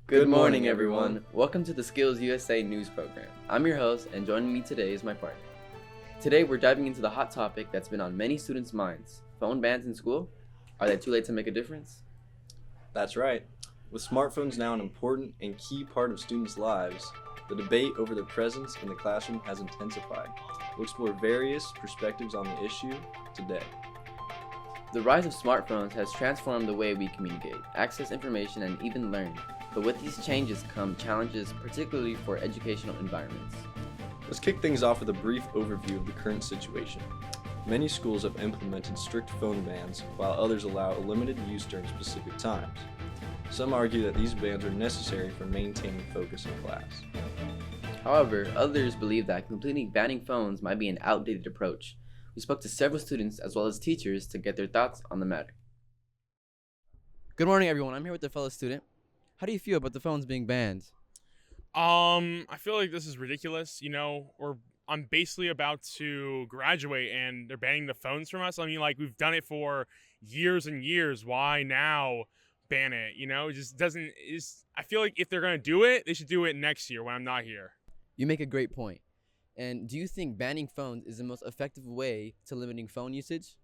Good morning, everyone. Welcome to the SkillsUSA news program. I'm your host, and joining me today is my partner. Today, we're diving into the hot topic that's been on many students' minds: phone bans in school. Are they too late to make a difference? That's right. With smartphones now an important and key part of students' lives, the debate over their presence in the classroom has intensified. We'll explore various perspectives on the issue today. The rise of smartphones has transformed the way we communicate, access information, and even learn. But with these changes come challenges, particularly for educational environments. Let's kick things off with a brief overview of the current situation. Many schools have implemented strict phone bans, while others allow a limited use during specific times. Some argue that these bans are necessary for maintaining focus in class. However, others believe that completely banning phones might be an outdated approach. We spoke to several students as well as teachers to get their thoughts on the matter. Good morning, everyone. I'm here with a fellow student. How do you feel about the phones being banned? I feel like this is ridiculous. I'm basically about to graduate and they're banning the phones from us. I mean, like, we've done it for years and years. Why now ban it? It just doesn't. I feel like if they're gonna do it, they should do it next year when I'm not here. You make a great point. And do you think banning phones is the most effective way to limiting phone usage?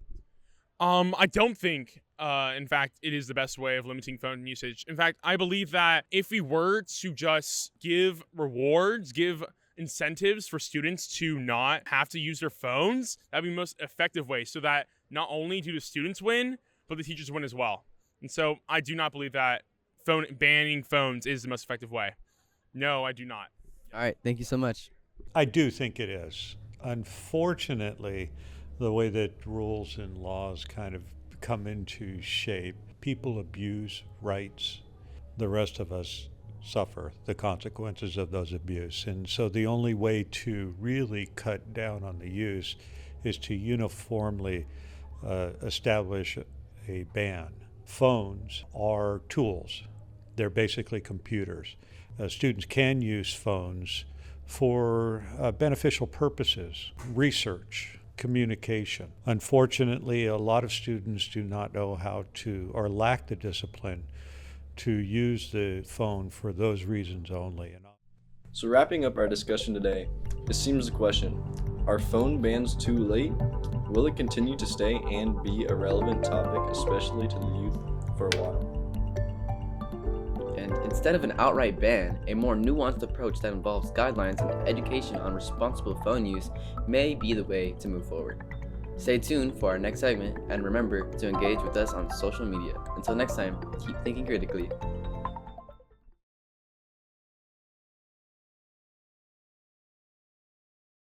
I don't think, in fact, it is the best way of limiting phone usage. In fact, I believe that if we were to just give rewards, give incentives for students to not have to use their phones, that'd be the most effective way, so that not only do the students win, but the teachers win as well. And so I do not believe that banning phones is the most effective way. No, I do not. All right, thank you so much. I do think it is. Unfortunately, the way that rules and laws kind of come into shape, people abuse rights. The rest of us suffer the consequences of those abuse. And so the only way to really cut down on the use is to uniformly establish a ban. Phones are tools. They're basically computers. Students can use phones for beneficial purposes, research, communication. Unfortunately, a lot of students do not know how to, or lack the discipline to use the phone for those reasons only. So wrapping up our discussion today, it seems the question: are phone bans too late? Will it continue to stay and be a relevant topic, especially to the youth, for a while? And instead of an outright ban, a more nuanced approach that involves guidelines and education on responsible phone use may be the way to move forward. Stay tuned for our next segment, and remember to engage with us on social media. Until next time, keep thinking critically.